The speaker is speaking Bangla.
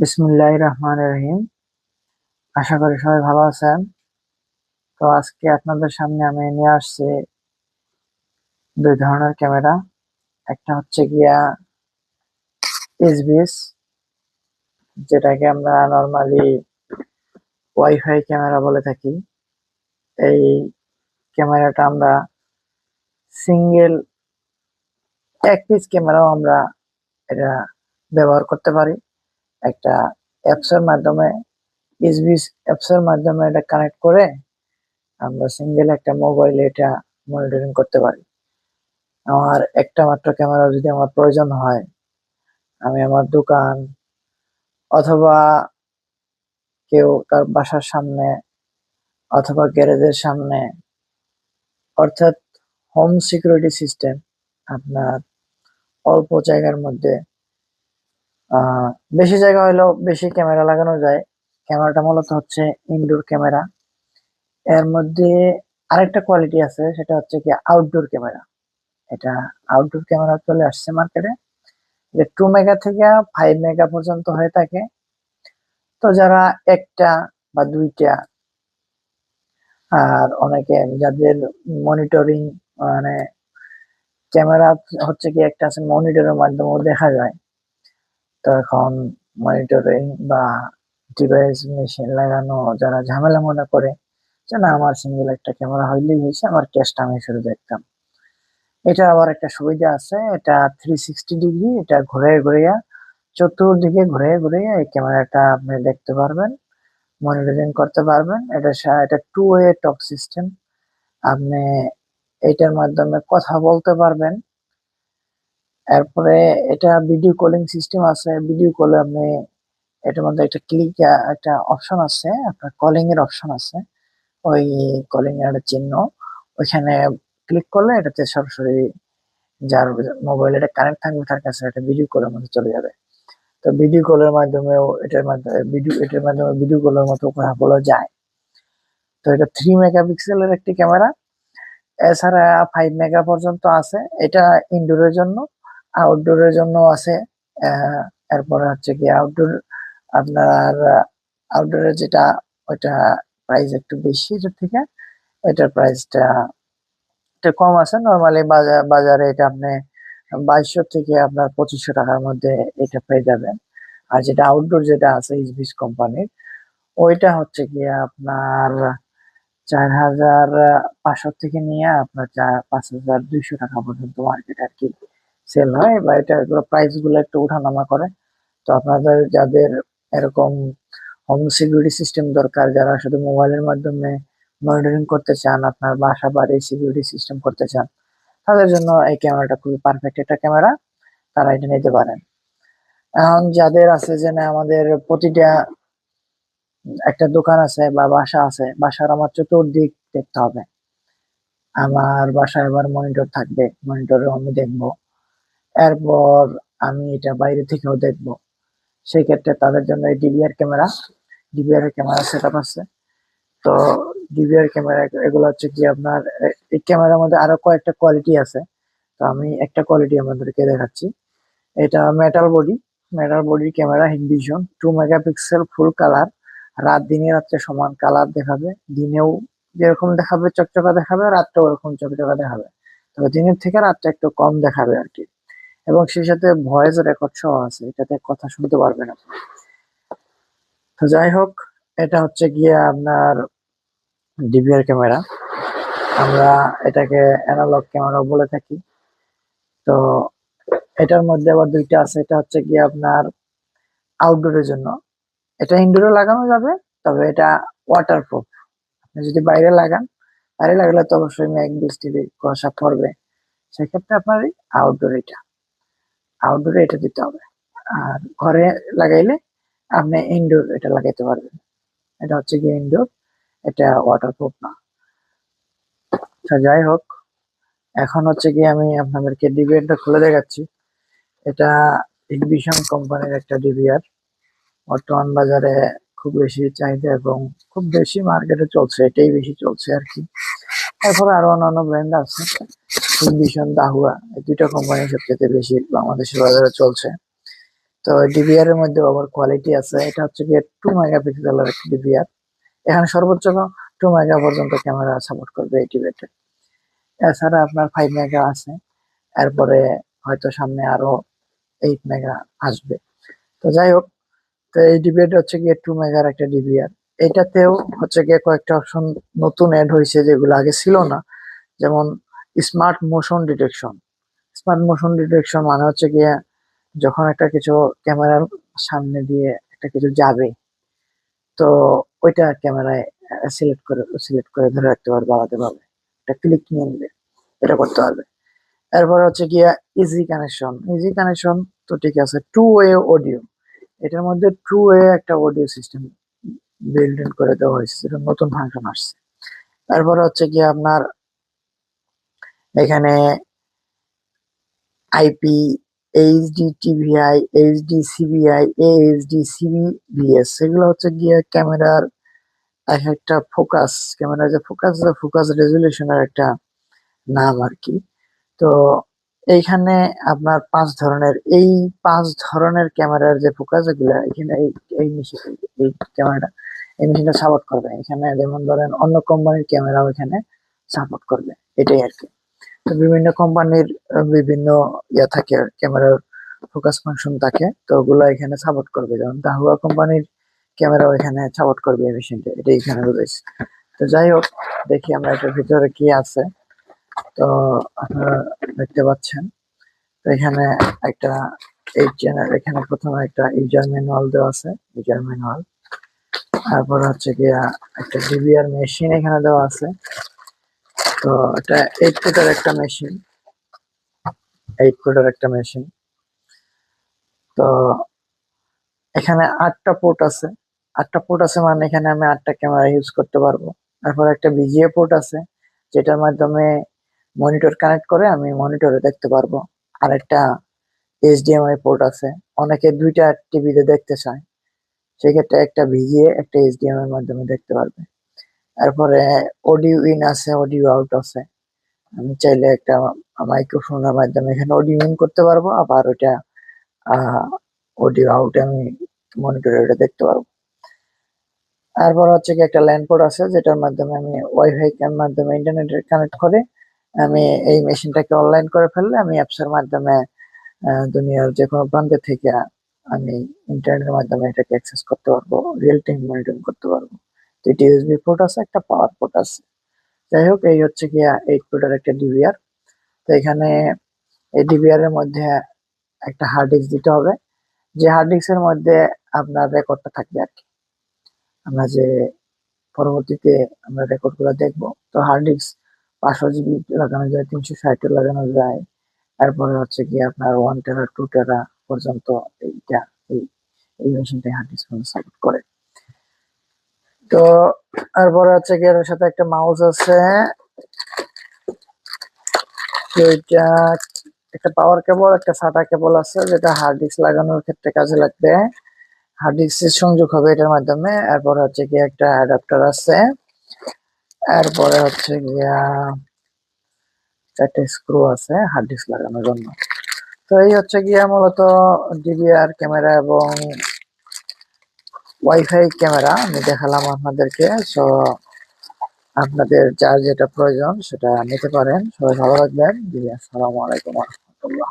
বিসমিল্লাহির রহমানির রহিম। আশা করি সবাই ভালো আছেন। তো আজকে আপনাদের সামনে আমি নিয়ে আসছি দুই ধরনের ক্যামেরা। একটা হচ্ছে গিয়া এইচবিএস, যেটাকে আমরা নর্মালি ওয়াইফাই ক্যামেরা বলে থাকি। এই ক্যামেরাটা আমরা সিঙ্গেল এক পিস ক্যামেরাও আমরা এটা ব্যবহার করতে পারি। একটা অ্যাপস এর মাধ্যমে, এইচবিএস অ্যাপস এর মাধ্যমে এটা কানেক্ট করে আমরা সিঙ্গেল একটা মোবাইলে এটা মনিটরিং করতে পারি। আমার একটা মাত্র ক্যামেরা যদি আমার প্রয়োজন হয়, আমি আমার দোকান অথবা কেউ তার বাসার সামনে অথবা গ্যারেজের সামনে, অর্থাৎ হোম সিকিউরিটি সিস্টেম, আপনার অল্প জায়গার মধ্যে আহ বেশি জায়গা হলেও বেশি ক্যামেরা লাগানো যায়। ক্যামেরাটা মূলত হচ্ছে ইনডোর ক্যামেরা। এর মধ্যে আরেকটা কোয়ালিটি আছে, সেটা হচ্ছে কি আউটডোর ক্যামেরা। এটা আউটডোর ক্যামেরা চলে আসছে মার্কেটে, যে 2 মেগা থেকে 5 মেগা পর্যন্ত হয়ে থাকে। তো যারা একটা বা দুইটা, আর অনেকে যাদের মনিটরিং, মানে ক্যামেরা হচ্ছে কি একটা আছে মনিটরের মাধ্যমেও দেখা যায়। তো এখন মনিটরিং বা ডিভাইস মেশিন লাগানো যারা ঝামেলা মনে করে যে না, আমার সিঙ্গেল একটা ক্যামেরা হইলেই হয়েছে, আমার ক্যাশটা আমি শুধু দেখতাম। এটা আবার একটা সুবিধা আছে, এটা 360 ডিগ্রি, এটা ঘুরে ঘুরিয়া চতুর্দিকে ঘুরে ঘুরিয়ে এই ক্যামেরাটা আপনি দেখতে পারবেন, মনিটরিং করতে পারবেন। এটা 2 ওয়ে টক সিস্টেম। আপনি এটার মাধ্যমে কথা বলতে পারবেন। এরপরে এটা ভিডিও কলিং সিস্টেম আছে। ভিডিও কলে আপনি এটার মধ্যে একটা ক্লিক, একটা অপশন আছে, আপনার কলিং এর অপশন আছে। ওই কলিং এর একটা চিহ্ন, ওইখানে ক্লিক করলে এটাতে সরাসরি যার মোবাইল এটা কানেক্ট থাকবে তার কাছে একটা ভিডিও কলের মধ্যে চলে যাবে। তো ভিডিও কলের মাধ্যমেও এটার মাধ্যমে ভিডিও কলের মতো কথা বলা যায়। তো এটা 3 মেগাপিক্সেলের একটি ক্যামেরা। এছাড়া 5 মেগা পর্যন্ত আছে। এটা ইনডোরের জন্য, আউটডোরের জন্য আছে। আহ, এরপরে হচ্ছে কি আউটডোর, আপনার আউটডোরের যেটা, ওইটা প্রাইস একটু বেশি এটার থেকে। এটার প্রাইসটা একটু কম আছে। নর্মালি বাজারে এটা আপনি 2200 থেকে আপনার 2500 টাকার মধ্যে এটা পেয়ে যাবেন। আর যেটা আউটডোর যেটা আছে এইচবিস কোম্পানির, ওইটা হচ্ছে কি আপনার 4500 থেকে নিয়ে আপনার 5200 টাকা পর্যন্ত মার্কেট আর কি সেল হয়, বা এটা প্রাইস গুলো একটু ওঠানামা করে। তো আপনাদের যাদের এরকম হোম সিকিউরিটি সিস্টেম দরকার, যারা শুধু মোবাইলের মাধ্যমে মনিটরিং করতে চান, আপনার বাসা বাড়ি সিকিউরিটি সিস্টেম করতে চান, তাদের জন্য এই ক্যামেরাটা খুবই পারফেক্ট একটা ক্যামেরা। তারা এটা নিতে পারেন। এখন যাদের আছে যে না, আমাদের প্রতিটা একটা দোকান আছে বা বাসা আছে, বাসার আমার চতুর্দিক দেখতে হবে, আমার বাসায় আবার মনিটর থাকবে, মনিটরে আমি দেখবো, এরপর আমি এটা বাইরে থেকেও দেখবো, সেই ক্ষেত্রে তাদের জন্য এই ডিবিআর ক্যামেরা সেট আপ আছে। তো ডিবিআর ক্যামেরা এগুলো হচ্ছে কি আপনার এই ক্যামেরার মধ্যে আরো কয়েকটা কোয়ালিটি আছে। তো আমি একটা কোয়ালিটি আমাদেরকে দেখাচ্ছি। এটা metal body camera, Hikvision, 2 megapixel, full colour. দিনে রাত্রে সমান কালার দেখাবে। দিনেও যেরকম দেখাবে চকচকা দেখাবে, রাত্রেও ওরকম চকচকা দেখাবে। তবে দিনের থেকে রাতটা একটু কম দেখাবে আর কি। এবং সেই সাথে ভয়েস রেকর্ড সহ আছে, এটাতে কথা শুনতে পারবেন আপনি। তো যাই হোক, এটা হচ্ছে গিয়ে আপনার ডিবিআর ক্যামেরা। আমরা এটাকে অ্যানালগ ক্যামেরা বলে থাকি। তো এটার মধ্যে আবার দুইটা আছে। এটা হচ্ছে গিয়ে আপনার আউটডোরের জন্য, এটা ইনডোরে লাগানো যাবে, তবে এটা ওয়াটারপ্রুফ। আপনি যদি বাইরে লাগান, বাইরে লাগালে তো অবশ্যই মেঘ বৃষ্টি কুয়াশা পড়বে, সেক্ষেত্রে আপনার আউটডোরে এটা দিতে হবে। আর ঘরে লাগাইলে আপনি ইনডোর এটা লাগাইতে পারবেন। এটা হচ্ছে গিয়ে ইনডোর, এটা ওয়াটারপ্রুফ না। আচ্ছা, যাই হোক, এখন হচ্ছে গিয়ে আমি আপনাদেরকে ডিভিআরটা খুলে দেখাচ্ছি। এটা ইগনিশন কোম্পানির একটা ডিভিআর। বর্তমান বাজারে খুব বেশি চাহিদা এবং খুব বেশি মার্কেটে চলছে, এটাই বেশি চলছে আর কি। তারপরে আরো অন্যান্য ব্র্যান্ড আছে, ইগনিশন, দাহুয়া, এই দুইটা কোম্পানি সবচেয়ে বেশি বাংলাদেশের বাজারে চলছে। তো ডিভিআর এর মধ্যে আবার কোয়ালিটি আছে। এটা হচ্ছে গিয়ে 2 মেগাপিক্সেলের একটা ডিভিআর। এখানে সর্বোচ্চ 2 মেগা পর্যন্ত ক্যামেরা সাপোর্ট করবে এই টিভিতে। এছাড়া আপনার 5 মেগা আছে, এরপরে হয়তো সামনে আরো 8 মেগা আসবে। তো যাই হোক, তো এই ডিভিআরটা হচ্ছে গিয়ে 2 মেগার একটা ডিভিআর। এটাতেও হচ্ছে গিয়ে কয়েকটা অপশন নতুন অ্যাড হয়েছে যেগুলো আগে ছিল না। যেমন smart motion detection. Smart motion detection মানে হচ্ছে গিয়ে যখন একটা কিছু ক্যামেরার সামনে দিয়ে একটা কিছু যাবে, তো ওইটা ক্যামেরায় সিলেক্ট করে ধরে রাখতে পারবে আলাদা ভাবে, একটা ক্লিক নিয়ে নিবে, এটা করতে পারবে। এরপরে হচ্ছে গিয়া ইজি কানেকশন। ইজি কানেকশন তো ঠিক আছে, 2 ওয়ে অডিও। এটার মধ্যে 2 ওয়ে একটা অডিও সিস্টেম বিল্ড ইন করে দেওয়া হয়েছে, যেটা নতুন ফাংশন আসছে। তারপরে হচ্ছে গিয়ে আপনার এখানে IP, HD TVI, HD CVI, HD CVBS, এগুলো হচ্ছে গিয়ে ক্যামেরার এক একটা ফোকাস, ক্যামেরার যে ফোকাস রেজুলেশনের একটা নাম আর কি। তো এইখানে আপনার 5 ধরনের, এই 5 ধরনের ক্যামেরার যে ফোকাস এগুলো এখানে এই মেশিন, এই ক্যামেরাটা, এই মেশিনটা সাপোর্ট করবে। এখানে যেমন ধরেন অন্য কোম্পানির ক্যামেরাও এখানে সাপোর্ট করবে, এটাই আর কি। তো বিভিন্ন কোম্পানির বিভিন্ন থাকে, ক্যামেরার ফোকাস ফাংশন থাকে, তো ওগুলো এখানে সাপোর্ট করবে। যেমন দাহুয়া কোম্পানির ক্যামেরাও এখানে সাপোর্ট করবে এই মেশিনটা, এটাই এখানে রয়েছে। তো যাই হোক, দেখি আমরা এটার ভিতরে কি আছে। তো আপনারা দেখতে পাচ্ছেন, তো এখানে একটা এই চ্যানেল, এখানে প্রথমে একটা ইউজার ম্যানুয়াল দেওয়া আছে, ইউজার ম্যানুয়াল। তারপর হচ্ছে গিয়া একটা ডিভিআর মেশিন এখানে দেওয়া আছে। তো এটা 8 ফুটের একটা মেশিন, 8 ফুটের একটা মেশিন। তো এখানে 8টা পোর্ট আছে। 8টা পোর্ট আছে মানে এখানে আমি 8টা ক্যামেরা ইউজ করতে পারবো। তারপর একটা ভিজিএ পোর্ট আছে, যেটার মাধ্যমে মনিটর কানেক্ট করে আমি মনিটরে দেখতে পারবো। আর একটা এইচডিএমআই পোর্ট আছে, অনেকে 2টা টিভিতে দেখতে চায়, সেক্ষেত্রে একটা ভিজিএ একটা এইচডিএমআই এর মাধ্যমে দেখতে পারবে। তারপরে অডিও ইন আছে, অডিও আউট আছে। আমি চাইলে একটা মাইক্রোফোনের মাধ্যমে এখানে অডিও ইন করতে পারবো, আবার ওইটা অডিও আউটে আমি মনিটরে ওটা দেখতে পারবো। তারপর হচ্ছে কি একটা ল্যান্ড পোর্ট আছে, যেটার মাধ্যমে আমি ওয়াইফাই এর মাধ্যমে ইন্টারনেটে কানেক্ট করে আমি এই মেশিনটাকে অনলাইন করে ফেললে আমি অ্যাপস এর মাধ্যমে দুনিয়ার যে কোনো প্রান্তে থেকে আমি ইন্টারনেটের মাধ্যমে এটাকে অ্যাক্সেস করতে পারবো, রিয়েল টাইম মনিটরিং করতে পারবো। তো এটি ইউএসবি পোর্ট আছে, একটা পাওয়ার পোর্ট আছে। যাই হোক, এই হচ্ছে কি 8 ফুটের একটা ডিভিআর। তো এখানে এই ডিভিআর এর মধ্যে একটা হার্ড ডিস্ক দিতে হবে, যে হার্ড ডিস্কের মধ্যে আপনার রেকর্ডটা থাকবে আর কি। আমরা যে পরবর্তীতে আমরা রেকর্ড গুলো দেখবো, তো হার্ড ডিস্ক 500 জিবি লাগানো যায়, 360 লাগানো যায়। তারপরে হচ্ছে কি আপনার 1 টেরা 2 টেরা পর্যন্ত এইটা এই এই মেশিনটা হার্ড ডিস্ক সাপোর্ট করে। তো তারপরে হচ্ছে কি এর সাথে একটা মাউস আছে, ওইটা একটা পাওয়ার কেবল, একটা সাটা কেবল আছে, যেটা হার্ড ডিস্ক লাগানোর ক্ষেত্রে কাজে লাগবে। হার্ড ডিস্কের সংযোগ হবে এটার মাধ্যমে। এরপর হচ্ছে কি একটা অ্যাডাপ্টার আছে। এরপরে হচ্ছে গিয়া 4টে স্ক্রু আছে হার্ড ডিস্ক লাগানোর জন্য। তো এই হচ্ছে গিয়া মূলত ডিভিআর ক্যামেরা এবং ওয়াইফাই ক্যামেরা আমি দেখালাম আপনাদেরকে। সো আপনাদের যার যেটা প্রয়োজন সেটা নিতে পারেন। সবাই ভালো থাকবেন। জি, আসসালামু আলাইকুম ওয়া রাহমাতুল্লাহ।